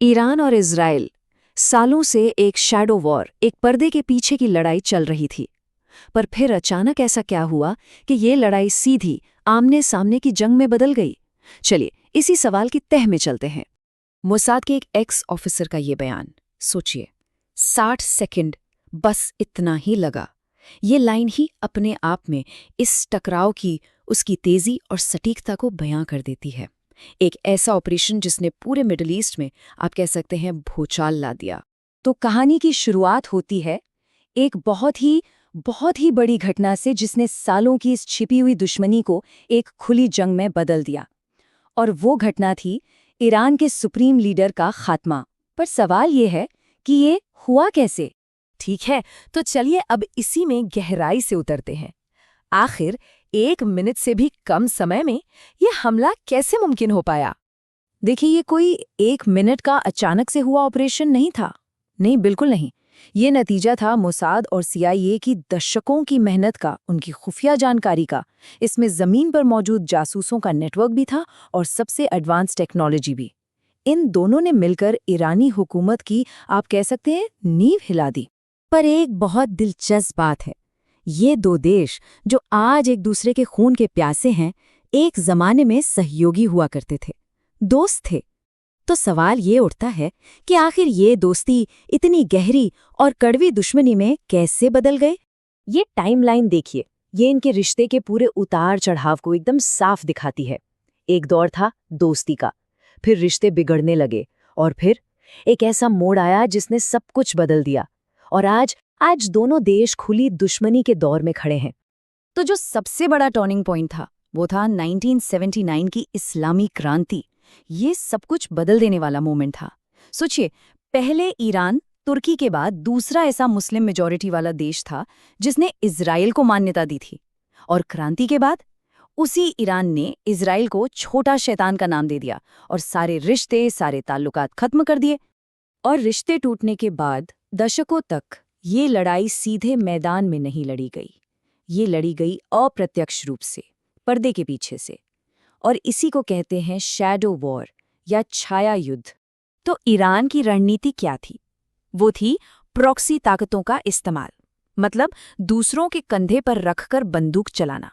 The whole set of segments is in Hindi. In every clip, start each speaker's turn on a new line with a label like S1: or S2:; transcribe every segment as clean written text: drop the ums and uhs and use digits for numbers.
S1: ईरान और इजराइल सालों से एक शैडो वॉर, एक पर्दे के पीछे की लड़ाई चल रही थी। पर फिर अचानक ऐसा क्या हुआ कि ये लड़ाई सीधी आमने सामने की जंग में बदल गई। चलिए इसी सवाल की तह में चलते हैं। मोसाद के एक एक्स ऑफिसर का ये बयान सोचिए, 60 सेकंड, बस इतना ही लगा। ये लाइन ही अपने आप में इस टकराव की, उसकी तेजी और सटीकता को बयां कर देती है। एक ऐसा ऑपरेशन जिसने पूरे मिडिल ईस्ट में, आप कह सकते हैं, भूचाल ला दिया। तो कहानी की शुरुआत होती है एक बहुत ही बड़ी घटना से, जिसने सालों की इस छिपी हुई दुश्मनी को एक खुली जंग में बदल दिया। और वो घटना थी ईरान के सुप्रीम लीडर का खात्मा। पर सवाल ये है कि ये हुआ कैसे? ठीक है, तो चलिए अब इसी में गहराई से उतरते हैं। आखिर 1 मिनट से भी कम समय में ये हमला कैसे मुमकिन हो पाया? देखिए, ये कोई 1 मिनट का अचानक से हुआ ऑपरेशन नहीं था। नहीं, बिल्कुल नहीं। ये नतीजा था मोसाद और सीआईए की दशकों की मेहनत का, उनकी खुफिया जानकारी का। इसमें जमीन पर मौजूद जासूसों का नेटवर्क भी था और सबसे एडवांस टेक्नोलॉजी भी। इन दोनों ने मिलकर ईरानी हुकूमत की, आप कह सकते हैं, नींव हिला दी। पर एक बहुत दिलचस्प बात है, ये दो देश जो आज एक दूसरे के खून के प्यासे हैं, एक जमाने में सहयोगी हुआ करते थे, दोस्त थे। तो सवाल ये उठता है कि आखिर ये दोस्ती इतनी गहरी और कड़वी दुश्मनी में कैसे बदल गए? ये टाइमलाइन देखिए, ये इनके रिश्ते के पूरे उतार चढ़ाव को एकदम साफ दिखाती है। एक दौर था दोस्ती का, फिर रिश्ते बिगड़ने लगे, और फिर एक ऐसा मोड़ आया जिसने सब कुछ बदल दिया। और आज दोनों देश खुली दुश्मनी के दौर में खड़े हैं। तो जो सबसे बड़ा टर्निंग पॉइंट था, वो था 1979 की इस्लामी क्रांति। ये सब कुछ बदल देने वाला मोमेंट था। सोचिए, पहले ईरान तुर्की के बाद दूसरा ऐसा मुस्लिम मेजॉरिटी वाला देश था जिसने इजराइल को मान्यता दी थी। और क्रांति के बाद उसी ईरान ने इजराइल को छोटा शैतान का नाम दे दिया और सारे रिश्ते, सारे ताल्लुकात खत्म कर दिए। और रिश्ते टूटने के बाद दशकों तक ये लड़ाई सीधे मैदान में नहीं लड़ी गई। ये लड़ी गई अप्रत्यक्ष रूप से, पर्दे के पीछे से। और इसी को कहते हैं शैडो वॉर या छाया युद्ध। तो ईरान की रणनीति क्या थी? वो थी प्रॉक्सी ताकतों का इस्तेमाल, मतलब दूसरों के कंधे पर रखकर बंदूक चलाना।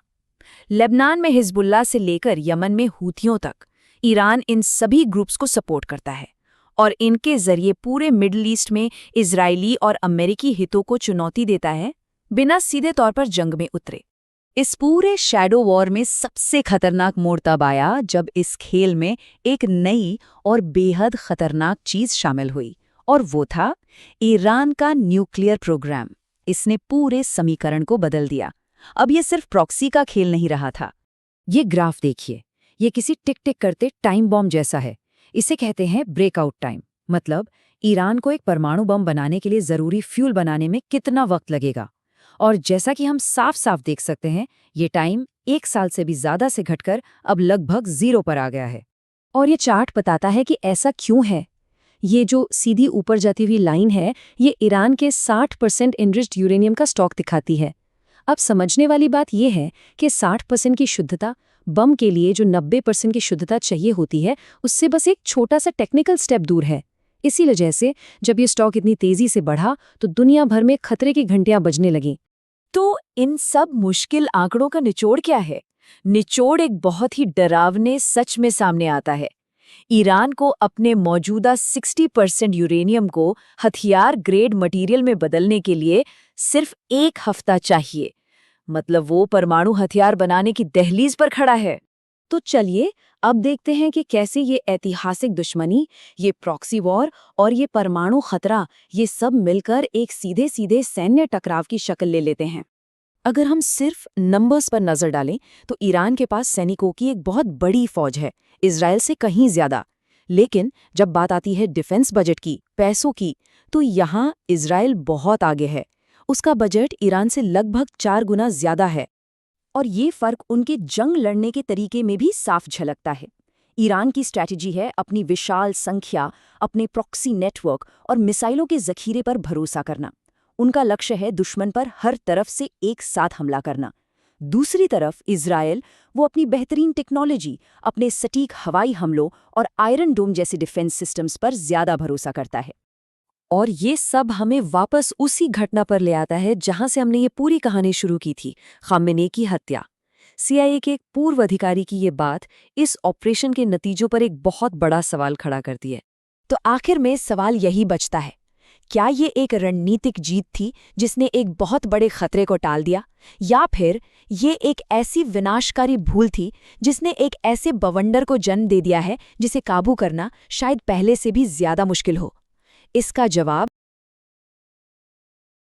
S1: लेबनान में हिजबुल्लाह से लेकर यमन में हूथियों तक, ईरान इन सभी ग्रुप्स को सपोर्ट करता है और इनके जरिए पूरे मिडिल ईस्ट में इजरायली और अमेरिकी हितों को चुनौती देता है, बिना सीधे तौर पर जंग में उतरे। इस पूरे शैडो वॉर में सबसे खतरनाक मोड़ तब आया जब इस खेल में एक नई और बेहद खतरनाक चीज शामिल हुई, और वो था ईरान का न्यूक्लियर प्रोग्राम। इसने पूरे समीकरण को बदल दिया। अब ये सिर्फ प्रॉक्सी का खेल नहीं रहा था। ये ग्राफ देखिए, ये किसी टिक टिक करते टाइम बॉम्ब जैसा है। इसे कहते हैं ब्रेकआउट टाइम। मतलब ईरान को एक परमाणु बम बनाने के लिए जरूरी फ्यूल बनाने में कितना वक्त लगेगा। और जैसा कि हम साफ साफ देख सकते हैं, ये टाइम 1 साल से भी ज्यादा से घटकर अब लगभग 0 पर आ गया है। और ये चार्ट बताता है कि ऐसा क्यों है। ये जो सीधी ऊपर जाती हुई लाइन है, ये ईरान के 60% इनरिच्ड यूरेनियम का स्टॉक दिखाती है। अब समझने वाली बात यह है कि 60% की शुद्धता बम के लिए जो 90% की शुद्धता चाहिए होती है, उससे बस एक छोटा सा टेक्निकल स्टेप दूर है। इसी वजह से जब ये स्टॉक इतनी तेजी से बढ़ा तो दुनिया भर में खतरे की घंटियां बजने लगीं। तो इन सब मुश्किल आंकड़ों का निचोड़ क्या है? निचोड़ एक बहुत ही डरावने सच में सामने आता है। ईरान को अपने मौजूदा 60% यूरेनियम को हथियार ग्रेड मटेरियल में बदलने के लिए सिर्फ 1 हफ्ता चाहिए। मतलब वो परमाणु हथियार बनाने की दहलीज पर खड़ा है। तो चलिए अब देखते हैं कि कैसे ये ऐतिहासिक दुश्मनी, ये प्रॉक्सी वॉर और ये परमाणु खतरा, ये सब मिलकर एक सीधे सीधे सैन्य टकराव की शक्ल ले लेते हैं। अगर हम सिर्फ नंबर्स पर नजर डालें तो ईरान के पास सैनिकों की एक बहुत बड़ी फौज है, इजराइल से कहीं ज्यादा। लेकिन जब बात आती है डिफेंस बजट की, पैसों की, तो यहाँ इजराइल बहुत आगे है। उसका बजट ईरान से लगभग 4 गुना ज्यादा है। और ये फर्क उनके जंग लड़ने के तरीके में भी साफ झलकता है। ईरान की स्ट्रैटेजी है अपनी विशाल संख्या, अपने प्रॉक्सी नेटवर्क और मिसाइलों के जखीरे पर भरोसा करना। उनका लक्ष्य है दुश्मन पर हर तरफ से एक साथ हमला करना। दूसरी तरफ इजराइल वो अपनी बेहतरीन टेक्नोलॉजी, अपने सटीक हवाई हमलों और आयरन डोम जैसे डिफेंस सिस्टम्स पर ज्यादा भरोसा करता है। और ये सब हमें वापस उसी घटना पर ले आता है जहां से हमने ये पूरी कहानी शुरू की थी, खामेनेई की हत्या। सीआईए के एक पूर्व अधिकारी की ये बात इस ऑपरेशन के नतीजों पर एक बहुत बड़ा सवाल खड़ा करती है। तो आखिर में सवाल यही बचता है, क्या ये एक रणनीतिक जीत थी जिसने एक बहुत बड़े खतरे को टाल दिया, या फिर ये एक ऐसी विनाशकारी भूल थी जिसने एक ऐसे बवंडर को जन्म दे दिया है जिसे काबू करना शायद पहले से भी ज्यादा मुश्किल हो? इसका जवाब